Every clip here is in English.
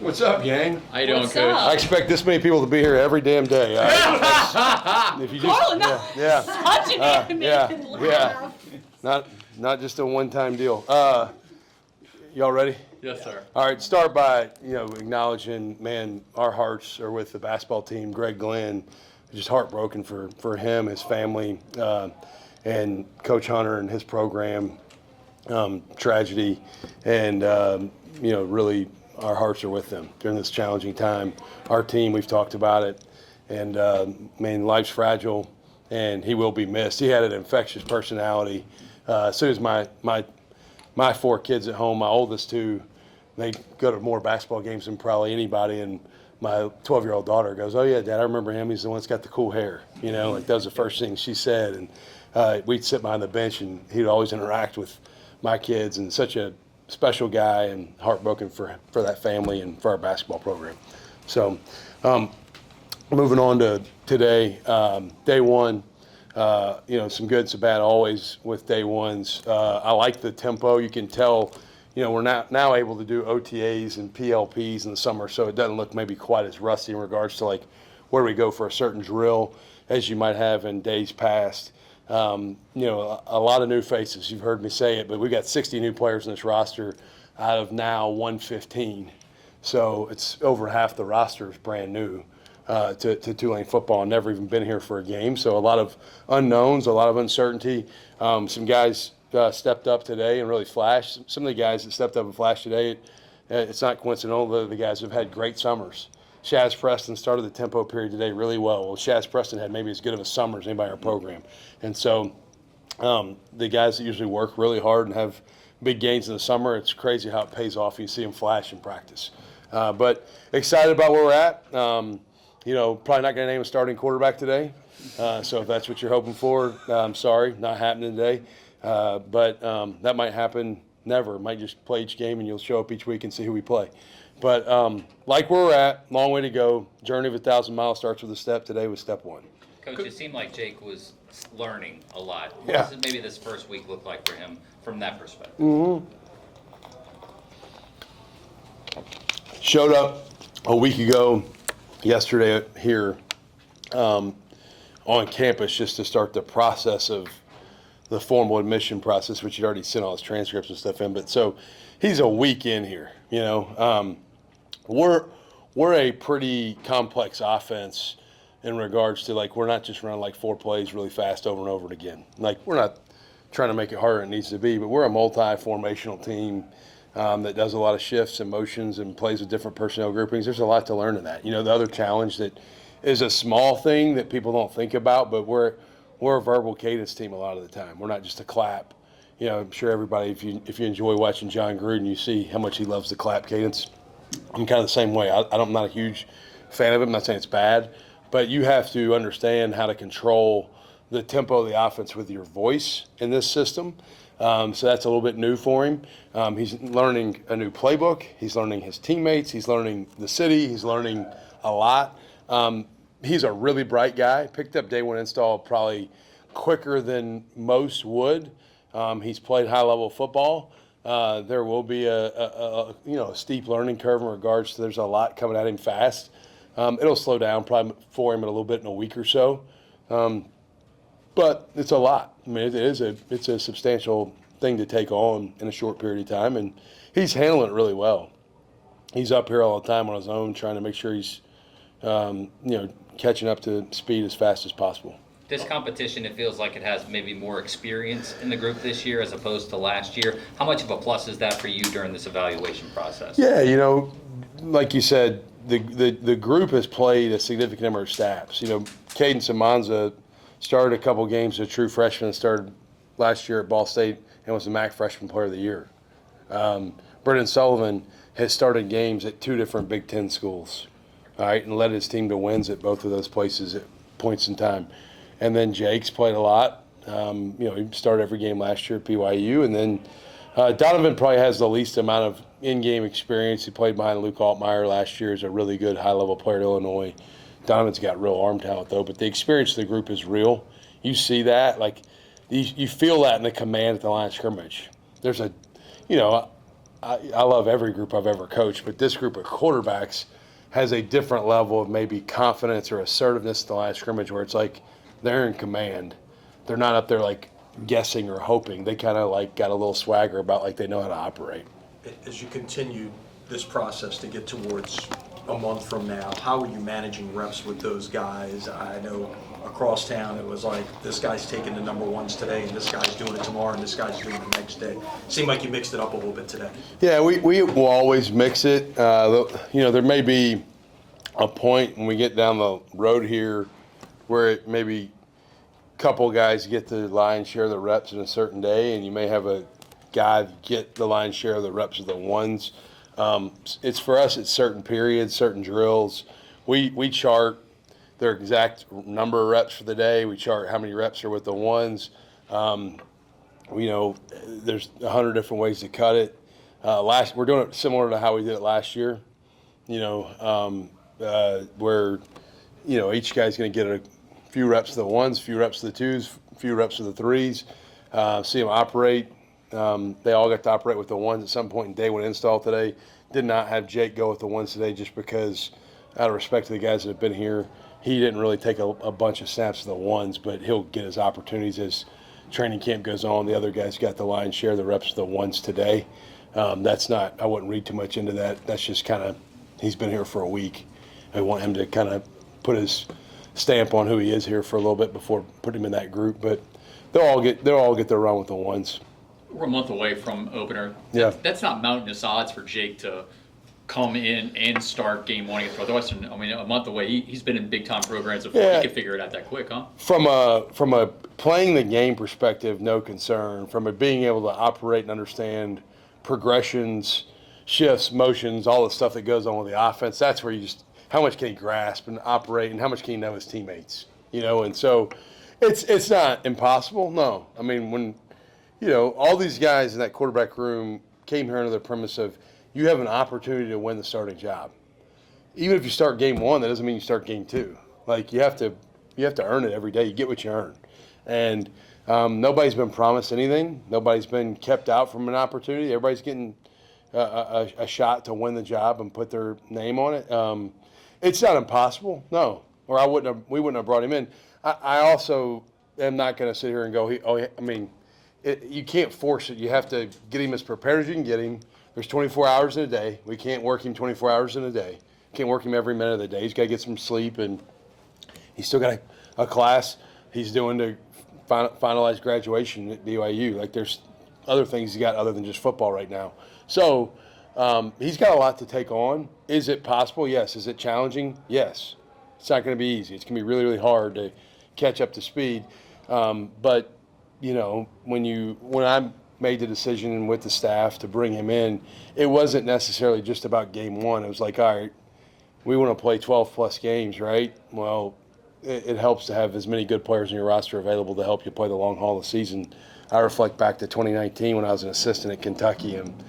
What's up, gang? How you doing, What's Coach? up? I expect this many people to be here every damn day. If you Carl, no. yeah, Such an animated laugh. not just a one-time deal. Y'all ready? Yes, sir. All right, start by acknowledging, man, our hearts are with the basketball team. Greg Glenn, just heartbroken for him, his family, and Coach Hunter and his program. Tragedy, and really our hearts are with them during this challenging time. Our team, we've talked about it, and man, life's fragile, and he will be missed. He had an infectious personality. As soon as my four kids at home, my oldest two, they go to more basketball games than probably anybody, and my 12-year-old daughter goes, "Oh yeah, Dad, I remember him. He's the one that's got the cool hair." Like that was the first thing she said, and we'd sit behind the bench, and he'd always interact with my kids, and such a special guy, and heartbroken for that family and for our basketball program. So moving on to today, day one, some good, some bad always with day ones. I like the tempo. You can tell, we're now able to do OTAs and PLPs in the summer, so it doesn't look maybe quite as rusty in regards to like where we go for a certain drill as you might have in days past. A lot of new faces. You've heard me say it, but we got 60 new players in this roster out of now 115. So it's over half the roster is brand new to Tulane football and never even been here for a game. So a lot of unknowns, a lot of uncertainty. Some guys stepped up today and really flashed. Some of the guys that stepped up and flashed today, it's not coincidental. The guys have had great summers. Shaz Preston started the tempo period today really well. Well, Shaz Preston had maybe as good of a summer as anybody in our program. And so the guys that usually work really hard and have big gains in the summer, it's crazy how it pays off. You see them flash in practice. But excited about where we're at. Probably not going to name a starting quarterback today. So if that's what you're hoping for, I'm sorry, not happening today. But that might happen never. Might just play each game and you'll show up each week and see who we play. But like where we're at, long way to go. Journey of 1,000 miles starts with a step. Today was step one. Coach, it seemed like Jake was learning a lot. What Yeah. does maybe this first week look like for him from that perspective? Mm-hmm. Showed up a week ago, yesterday here on campus just to start the process of the formal admission process, which he'd already sent all his transcripts and stuff in. But so he's a week in here, We're a pretty complex offense in regards to, like, we're not just running like 4 plays really fast over and over again. Like, we're not trying to make it harder than it needs to be, but we're a multi-formational team that does a lot of shifts and motions and plays with different personnel groupings. There's a lot to learn in that. The other challenge that is a small thing that people don't think about, but we're a verbal cadence team a lot of the time. We're not just a clap. I'm sure everybody, if you enjoy watching John Gruden, you see how much he loves the clap cadence. I'm kind of the same way. I'm not a huge fan of it. I'm not saying it's bad, but you have to understand how to control the tempo of the offense with your voice in this system. So that's a little bit new for him. He's learning a new playbook. He's learning his teammates. He's learning the city. He's learning a lot. He's a really bright guy. Picked up day one install probably quicker than most would. He's played high-level football. There will be a steep learning curve in regards to there's a lot coming at him fast. It'll slow down probably for him in a little bit in a week or so. But it's a lot. I mean, it's a substantial thing to take on in a short period of time, and he's handling it really well. He's up here all the time on his own, trying to make sure he's catching up to speed as fast as possible. This competition, it feels like it has maybe more experience in the group this year as opposed to last year. How much of a plus is that for you during this evaluation process? Yeah, like you said, the group has played a significant number of snaps. Caden Samanza started a couple games as a true freshman, started last year at Ball State and was the MAC Freshman Player of the Year. Brendan Sullivan has started games at 2 different Big Ten schools, all right, and led his team to wins at both of those places at points in time. And then Jake's played a lot. He started every game last year at BYU. And then Donovan probably has the least amount of in-game experience. He played behind Luke Altmaier last year as a really good high-level player at Illinois. Donovan's got real arm talent, though. But the experience of the group is real. You see that. Like, you feel that in the command at the line of scrimmage. There's I love every group I've ever coached, but this group of quarterbacks has a different level of maybe confidence or assertiveness at the line of scrimmage where it's like they're in command. They're not up there like guessing or hoping. They kind of like got a little swagger about like they know how to operate. As you continue this process to get towards a month from now, how are you managing reps with those guys? I know across town it was like, this guy's taking the number ones today, and this guy's doing it tomorrow, and this guy's doing it the next day. Seemed like you mixed it up a little bit today. Yeah, we will always mix it. There may be a point when we get down the road here where it maybe a couple guys get the lion's share of the reps in a certain day, and you may have a guy get the lion's share of the reps of the ones. It's for us, it's certain periods, certain drills. We chart their exact number of reps for the day. We chart how many reps are with the ones. There's 100 different ways to cut it. We're doing it similar to how we did it last year. Where each guy's going to get a few reps of the ones, few reps of the twos, few reps of the threes. See them operate. They all got to operate with the ones at some point in day one install today. Did not have Jake go with the ones today just because, out of respect to the guys that have been here, he didn't really take a bunch of snaps of the ones, but he'll get his opportunities as training camp goes on. The other guys got the lion's share of the reps of the ones today. I wouldn't read too much into that. That's just kind of, he's been here for a week. I want him to kind of put his stamp on who he is here for a little bit before putting him in that group. But they'll all get their run with the ones. We're a month away from opener. Yeah. That's not mountainous odds for Jake to come in and start game one against Northwestern. I mean, a month away, he's been in big-time programs before. Yeah. He can figure it out that quick, huh? From a playing the game perspective, no concern. From a being able to operate and understand progressions, shifts, motions, all the stuff that goes on with the offense, that's where you just, how much can he grasp and operate, and how much can he know his teammates? And so it's not impossible. No. I mean, when all these guys in that quarterback room came here under the premise of you have an opportunity to win the starting job. Even if you start game one, that doesn't mean you start game two. Like you have to earn it every day. You get what you earn. And nobody's been promised anything. Nobody's been kept out from an opportunity. Everybody's getting a shot to win the job and put their name on it. It's not impossible, no. Or we wouldn't have brought him in. I also am not going to sit here and go, you can't force it. You have to get him as prepared as you can get him. There's 24 hours in a day. We can't work him 24 hours in a day. Can't work him every minute of the day. He's got to get some sleep, and he's still got a class he's doing to finalize graduation at BYU. Like there's other things he's got other than just football right now. So he's got a lot to take on. Is it possible? Yes. Is it challenging? Yes. It's not going to be easy. It's going to be really, really hard to catch up to speed. But when I made the decision with the staff to bring him in, it wasn't necessarily just about game one. It was like, all right, we want to play 12-plus games, right? Well, it helps to have as many good players in your roster available to help you play the long haul of the season. I reflect back to 2019 when I was an assistant at Kentucky, and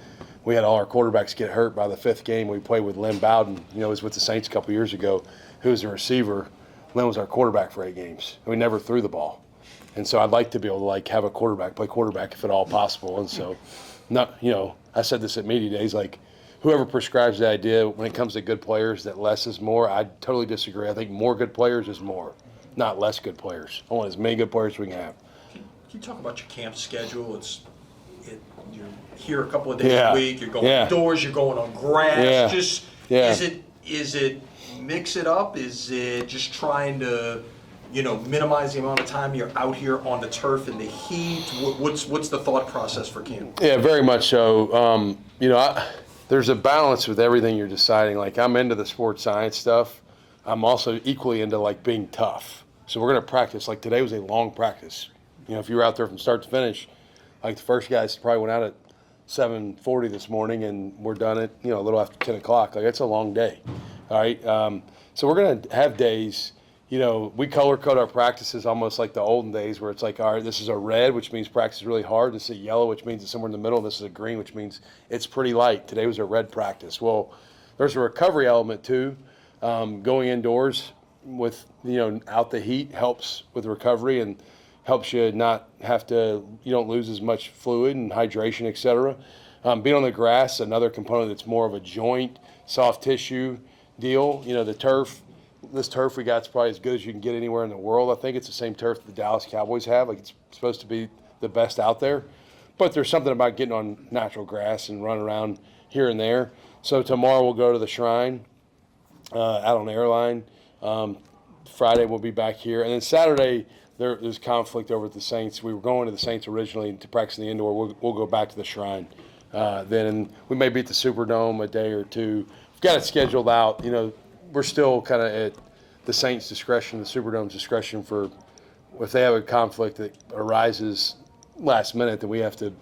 we had all our quarterbacks get hurt by the fifth game. We played with Lynn Bowden, he was with the Saints a couple years ago, who was a receiver. Lynn was our quarterback for 8 games. We never threw the ball. And so I'd like to be able to have a quarterback, play quarterback if at all possible. And so, I said this at media days, whoever prescribes the idea when it comes to good players that less is more, I totally disagree. I think more good players is more, not less good players. I want as many good players as we can have. Can you talk about your camp schedule? You're here a couple of days a week. You're going outdoors. You're going on grass. Is it mix it up? Is it just trying to minimize the amount of time you're out here on the turf in the heat? What's the thought process for camp? Yeah, very much so. There's a balance with everything you're deciding. I'm into the sports science stuff. I'm also equally into being tough. So we're going to practice. Today was a long practice. If you were out there from start to finish, the first guys probably went out at 7:40 this morning, and we're done at a little after 10 o'clock. It's a long day. All right. So we're going to have days. We color code our practices almost like the olden days where it's all right, this is a red, which means practice is really hard. This is a yellow, which means it's somewhere in the middle. This is a green, which means it's pretty light. Today was a red practice. Well, there's a recovery element too. Going indoors with, out the heat helps with recovery and helps you not have to, you don't lose as much fluid and hydration, et cetera. Being on the grass, another component that's more of a joint, soft tissue deal. You know, the turf, this turf we got is probably as good as you can get anywhere in the world. I think it's the same turf that the Dallas Cowboys have. Like, it's supposed to be the best out there. But there's something about getting on natural grass and running around here and there. So tomorrow we'll go to the Shrine out on Airline. Friday we'll be back here. And then Saturday there's conflict over at the Saints. We were going to the Saints originally to practice in the indoor. We'll go back to the Shrine. Then we may be at the Superdome a day or two. We've got it scheduled out. You know, we're still kind of at the Saints' discretion, the Superdome's discretion for if they have a conflict that arises last minute, then we have to,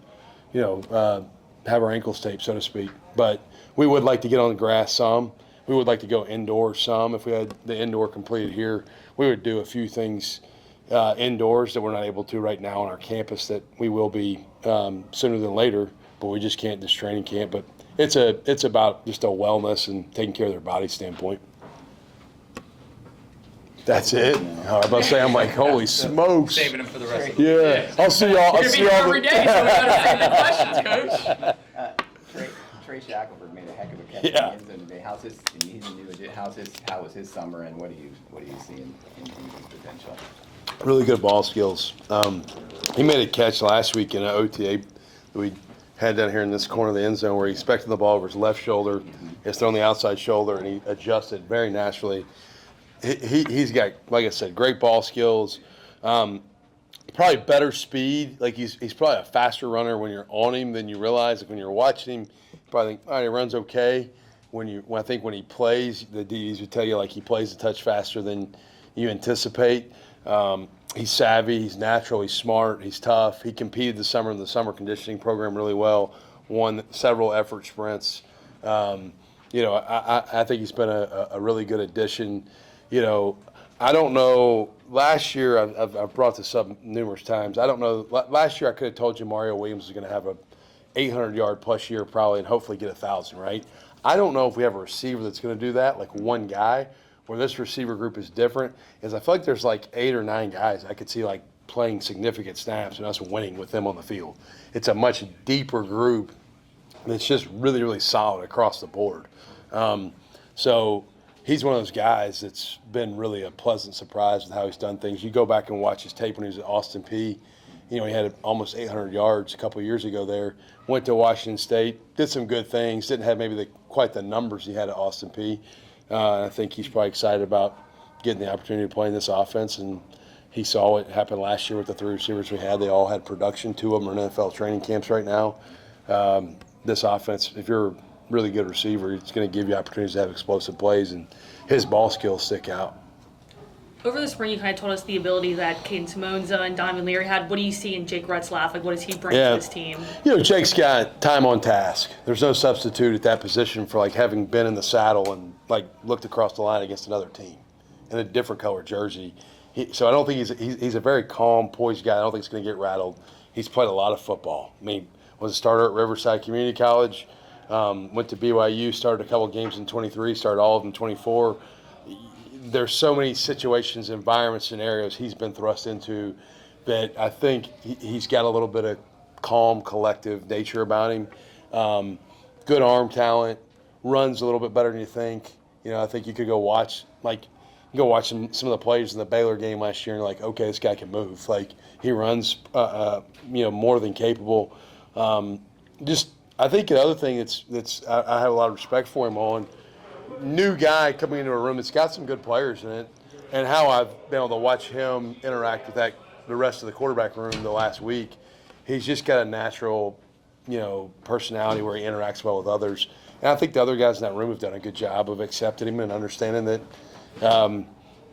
you know, have our ankles taped, so to speak. But we would like to get on the grass some. We would like to go indoor some. If we had the indoor completed here, we would do a few things indoors that we're not able to right now on our campus that we will be sooner than later, but we just can't this training camp. But it's about just a wellness and taking care of their body standpoint. That's it. I was about to say, I'm like, holy smokes. Saving them for the rest of the week. Yeah. I'll see y'all. I'll see y'all every day, so we gotta save the questions, Coach. Trey Shackelford made a heck of a catch Yeah. in the end zone today. He's a new legit. How was his summer, and what do you see in his potential? Really good ball skills. He made a catch last week in an OTA that we had down here in this corner of the end zone where he expected the ball over his left shoulder. It's thrown the outside shoulder, and he adjusted very naturally. He's got, like I said, great ball skills. Probably better speed. Like he's probably a faster runner when you're on him than you realize. Like when you're watching him, you probably think, all right, he runs okay. When I think when he plays, the DBs would tell you like he plays a touch faster than you anticipate. He's savvy, he's natural, he's smart, he's tough. He competed this summer in the summer conditioning program really well. Won several effort sprints. You know, I think he's been a really good addition. You know, I don't know. Last year, I've brought this up numerous times. I don't know. Last year, I could have told you Mario Williams was going to have a 800-yard plus year probably and hopefully get 1,000, right? I don't know if we have a receiver that's going to do that, like one guy, where this receiver group is different, is I feel like there's like 8 or 9 guys I could see like playing significant snaps and us winning with them on the field. It's a much deeper group that's just really, really solid across the board. So he's one of those guys that's been really a pleasant surprise with how he's done things. You go back and watch his tape when he was at Austin Peay. You know, he had almost 800 yards a couple of years ago there. Went to Washington State, did some good things. Didn't have maybe quite the numbers he had at Austin Peay. I think he's probably excited about getting the opportunity to play in this offense. And he saw it happen last year with the 3 receivers we had. They all had production. 2 of them are in NFL training camps right now. This offense, if you're a really good receiver, it's going to give you opportunities to have explosive plays, and his ball skills stick out. Over the spring, you kind of told us the ability that Caden Simonza and Donovan Leary had. What do you see in Jake Retzlaff? Like, what does he bring to this team? You know, Jake's got time on task. There's no substitute at that position for, like, having been in the saddle and, like, looked across the line against another team in a different color jersey. So I don't think he's a very calm, poised guy. I don't think he's going to get rattled. He's played a lot of football. I mean, was a starter at Riverside Community College, went to BYU, started a couple games in 23, started all of them in 24. There's so many situations, environment scenarios he's been thrust into that I think he's got a little bit of calm, collective nature about him. Good arm talent, runs a little bit better than you think. You know, I think you could go watch some of the plays in the Baylor game last year and you're like, okay, this guy can move. Like, he runs, more than capable. I think the other thing I have a lot of respect for him on, new guy coming into a room that's got some good players in it, and how I've been able to watch him interact with the rest of the quarterback room the last week. He's just got a natural, personality where he interacts well with others. And I think the other guys in that room have done a good job of accepting him and understanding that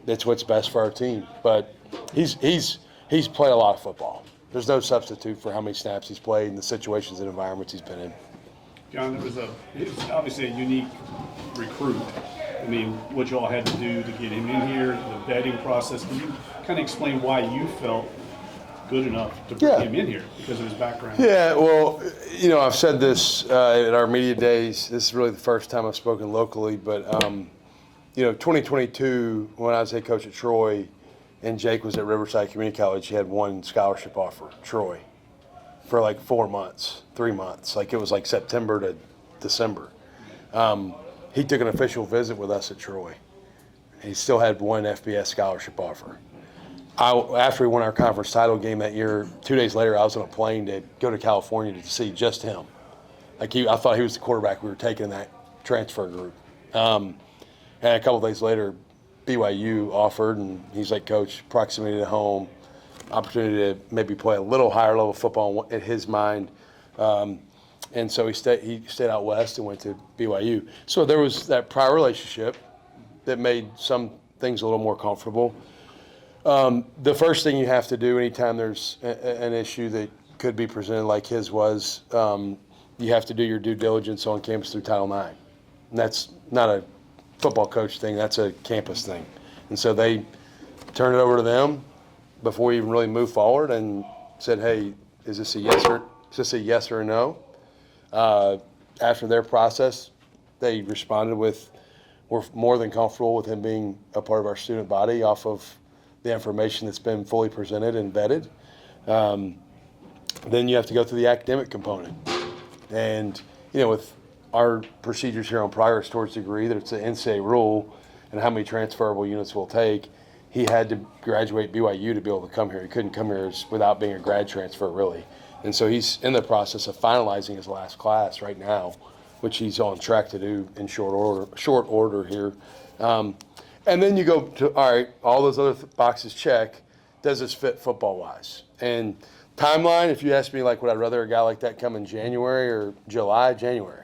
that's what's best for our team. But he's played a lot of football. There's no substitute for how many snaps he's played and the situations and environments he's been in. John, it was obviously a unique recruit. I mean, what you all had to do to get him in here, the vetting process. Can you kind of explain why you felt good enough to bring him in here because of his background? Yeah, well, I've said this at our media days. This is really the first time I've spoken locally, but 2022, when I was head coach at Troy and Jake was at Riverside Community College, he had one scholarship offer, Troy. for like 4 months, 3 months. Like it was like September to December. He took an official visit with us at Troy. He still had one FBS scholarship offer. After we won our conference title game that year, 2 days later, I was on a plane to go to California to see just him. I thought he was the quarterback we were taking in that transfer group. And a couple of days later, BYU offered, and he's like, Coach, proximity to home, opportunity to maybe play a little higher level football in his mind. And so he stayed out west and went to BYU. So there was that prior relationship that made some things a little more comfortable. The first thing you have to do anytime there's an issue that could be presented like his was, you have to do your due diligence on campus through Title IX. And that's not a football coach thing, that's a campus thing. And so they turned it over to them before we even really moved forward and said, hey, is this a yes or a no? After their process, they responded with, we're more than comfortable with him being a part of our student body off of the information that's been fully presented and vetted. Then you have to go through the academic component. And, with our procedures here on Progress Towards Degree, that it's an NCAA rule and how many transferable units we'll take, he had to graduate BYU to be able to come here. He couldn't come here without being a grad transfer, really. And so he's in the process of finalizing his last class right now, which he's on track to do in short order here. And then you go to, all right, all those other boxes check. Does this fit football-wise? And timeline, if you ask me, like, would I rather a guy like that come in January or July? January.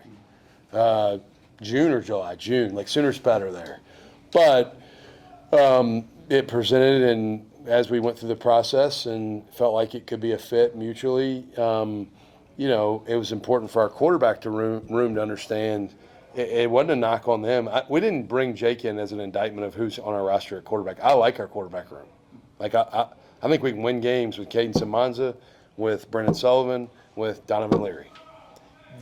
June or July? June. Like, sooner's better there. But it presented, and as we went through the process and felt like it could be a fit mutually, it was important for our quarterback room to understand it wasn't a knock on them. We didn't bring Jake in as an indictment of who's on our roster at quarterback. I like our quarterback room. Like, I think we can win games with Caden Samanza, with Brendan Sullivan, with Donovan Leary.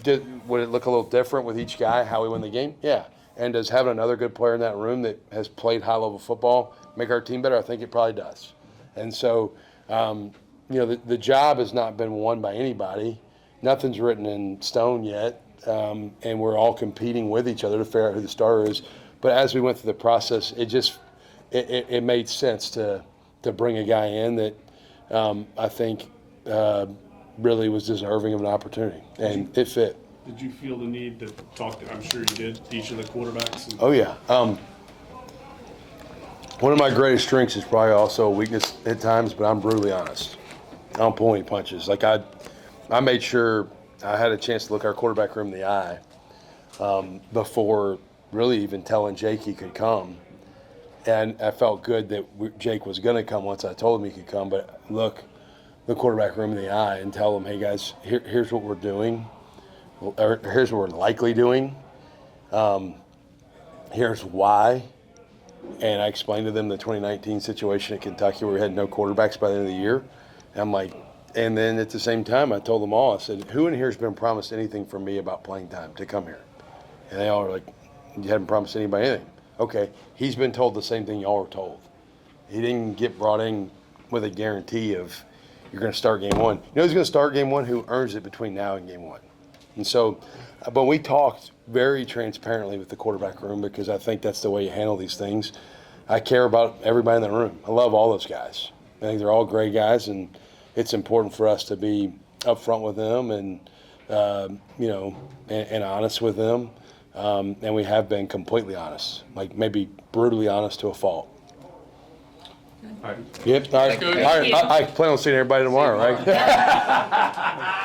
Would it look a little different with each guy, how we win the game? Yeah. And does having another good player in that room that has played high-level football make our team better? I think it probably does. And so, the job has not been won by anybody. Nothing's written in stone yet, and we're all competing with each other to figure out who the starter is. But as we went through the process, it made sense to bring a guy in that I think really was deserving of an opportunity, and it fit. Did you feel the need to talk to, I'm sure you did, each of the quarterbacks? Oh, yeah. One of my greatest strengths is probably also a weakness at times, but I'm brutally honest. I don't pull any punches. Like, I made sure I had a chance to look our quarterback room in the eye before really even telling Jake he could come. And I felt good that Jake was going to come once I told him he could come, but look the quarterback room in the eye and tell them, hey, guys, here's what we're doing. Or here's what we're likely doing. Here's why. And I explained to them the 2019 situation at Kentucky where we had no quarterbacks by the end of the year. And I'm like, and then at the same time, I told them all, I said, who in here has been promised anything from me about playing time to come here? And they all were like, you haven't promised anybody anything. Okay, he's been told the same thing y'all were told. He didn't get brought in with a guarantee of you're going to start game one. You know who's going to start game one? Who earns it between now and game one. And so, but we talked very transparently with the quarterback room because I think that's the way you handle these things. I care about everybody in the room. I love all those guys. I think they're all great guys, and it's important for us to be upfront with them and, and honest with them. And we have been completely honest, like maybe brutally honest to a fault. All right. Yep. All right. I plan on seeing everybody tomorrow, right?